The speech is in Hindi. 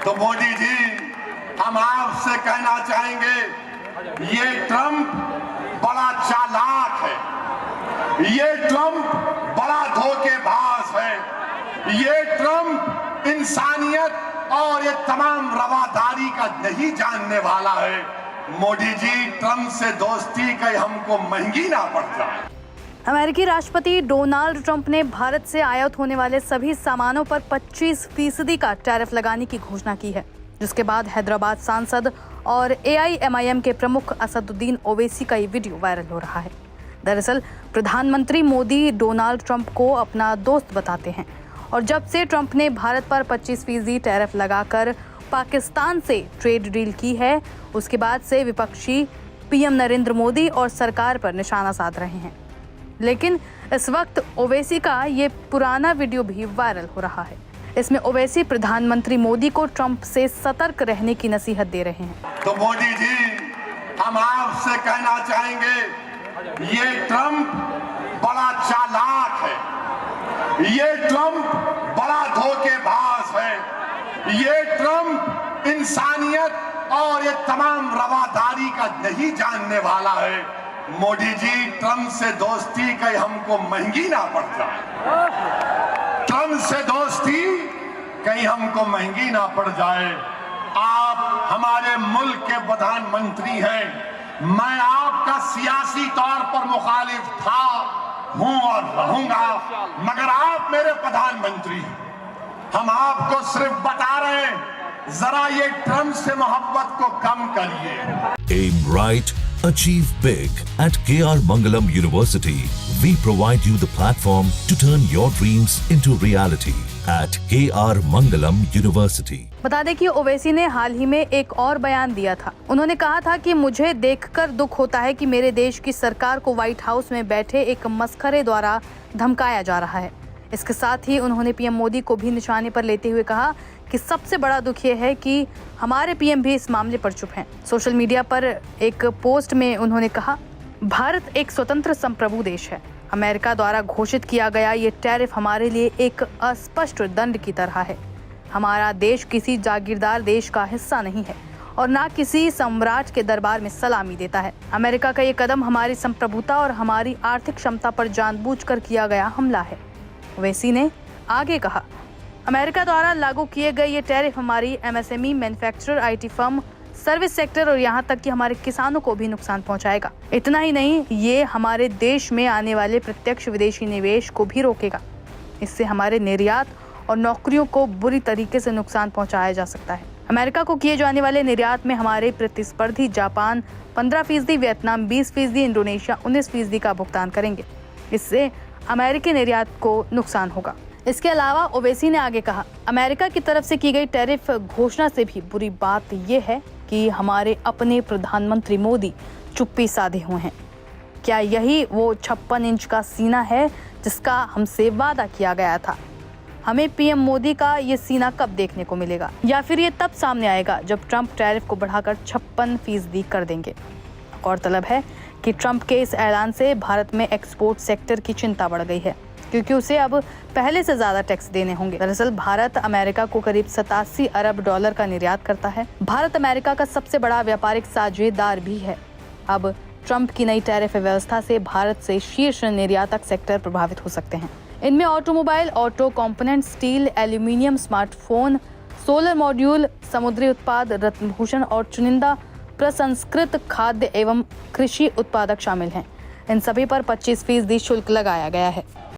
तो मोदी जी, हम आपसे कहना चाहेंगे, ये ट्रंप बड़ा चालाक है, ये ट्रंप बड़ा धोखेबाज है, ये ट्रंप इंसानियत और ये तमाम रवादारी का नहीं जानने वाला है। मोदी जी, ट्रंप से दोस्ती कहीं हमको महंगी ना पड़ जाए। अमेरिकी राष्ट्रपति डोनाल्ड ट्रंप ने भारत से आयात होने वाले सभी सामानों पर 25% का टैरिफ लगाने की घोषणा की है, जिसके बाद हैदराबाद सांसद और AIMIM के प्रमुख असदुद्दीन ओवैसी का ये वीडियो वायरल हो रहा है। दरअसल प्रधानमंत्री मोदी डोनाल्ड ट्रंप को अपना दोस्त बताते हैं और जब से ट्रंप ने भारत पर 25% टैरिफ लगाकर पाकिस्तान से ट्रेड डील की है, उसके बाद से विपक्षी PM नरेंद्र मोदी और सरकार पर निशाना साध रहे हैं। लेकिन इस वक्त ओवैसी का ये पुराना वीडियो भी वायरल हो रहा है। इसमें ओवैसी प्रधानमंत्री मोदी को ट्रंप से सतर्क रहने की नसीहत दे रहे हैं। तो मोदी जी, हम आपसे कहना चाहेंगे, ये ट्रंप बड़ा चालाक है, ये ट्रंप बड़ा धोखेबाज है, ये ट्रंप इंसानियत और ये तमाम रवादारी का नहीं जानने वाला है। मोदी जी, ट्रंप से दोस्ती कहीं हमको महंगी ना पड़ जाए, ट्रंप से दोस्ती कहीं हमको महंगी ना पड़ जाए। आप हमारे मुल्क के प्रधानमंत्री हैं, मैं आपका सियासी तौर पर मुखालिफ था, हूं और रहूंगा, मगर आप मेरे प्रधानमंत्री हैं। हम आपको सिर्फ बता रहे हैं, जरा ये ट्रंप से मोहब्बत को कम करिए। Aim right, achieve big. At KR Mangalam University, we provide you the platform to turn your dreams into reality. At KR Mangalam University. बता दें कि ओवैसी ने हाल ही में एक और बयान दिया था। उन्होंने कहा था कि मुझे देखकर दुख होता है कि मेरे देश की सरकार को व्हाइट हाउस में बैठे एक मस्खरे द्वारा धमकाया जा रहा है। इसके साथ ही उन्होंने PM मोदी को भी निशाने पर लेते हुए कहा कि सबसे बड़ा दुख ये है कि हमारे PM भी इस मामले पर चुप हैं। सोशल मीडिया पर एक पोस्ट में उन्होंने कहा, भारत एक स्वतंत्र संप्रभु देश है। अमेरिका द्वारा घोषित किया गया ये टैरिफ हमारे लिए एक अस्पष्ट दंड की तरह है। हमारा देश किसी जागीरदार देश का हिस्सा नहीं है और ना किसी सम्राट के दरबार में सलामी देता है। अमेरिका का ये कदम हमारी संप्रभुता और हमारी आर्थिक क्षमता पर जानबूझकर किया गया हमला है। ओवैसी ने आगे कहा, अमेरिका द्वारा लागू किए गए ये टैरिफ हमारी MSME, manufacturer, IT firm, service sector और यहाँ तक कि हमारे किसानों को भी नुकसान पहुँचाएगा। इतना ही नहीं, ये हमारे देश में आने वाले प्रत्यक्ष विदेशी निवेश को भी रोकेगा। इससे हमारे निर्यात और नौकरियों को बुरी तरीके से नुकसान पहुँचाया जा सकता है। अमेरिका को किए जाने वाले निर्यात में हमारे प्रतिस्पर्धी जापान 15%, वियतनाम 20%, इंडोनेशिया 19% का भुगतान करेंगे। इससे अमेरिकी निर्यात को नुकसान होगा। इसके अलावा ओवैसी ने आगे कहा, अमेरिका की तरफ से की गई टैरिफ घोषणा से भी बुरी बात यह है कि हमारे अपने प्रधानमंत्री मोदी चुप्पी साधे हुए हैं। क्या यही वो 56 इंच का सीना है जिसका हमसे वादा किया गया था? हमें PM मोदी का ये सीना कब देखने को मिलेगा? या फिर ये तब सामने आएगा जब ट्रंप टैरिफ को बढ़ाकर 56% कर देंगे। गौरतलब है कि ट्रंप के इस ऐलान से भारत में एक्सपोर्ट सेक्टर की चिंता बढ़ गई है, क्योंकि उसे अब पहले से ज्यादा टैक्स देने होंगे। दरअसल भारत अमेरिका को करीब 87 अरब डॉलर का निर्यात करता है। भारत अमेरिका का सबसे बड़ा व्यापारिक साझेदार भी है। अब ट्रंप की नई टैरिफ व्यवस्था से भारत से शीर्ष निर्यातक सेक्टर प्रभावित हो सकते हैं। इनमें automobile, auto component, steel, aluminium, smartphone, solar module, समुद्री उत्पाद, रत्नभूषण और चुनिंदा प्रसंस्कृत खाद्य एवं कृषि उत्पादक शामिल हैं। इन सभी पर 25% शुल्क लगाया गया है।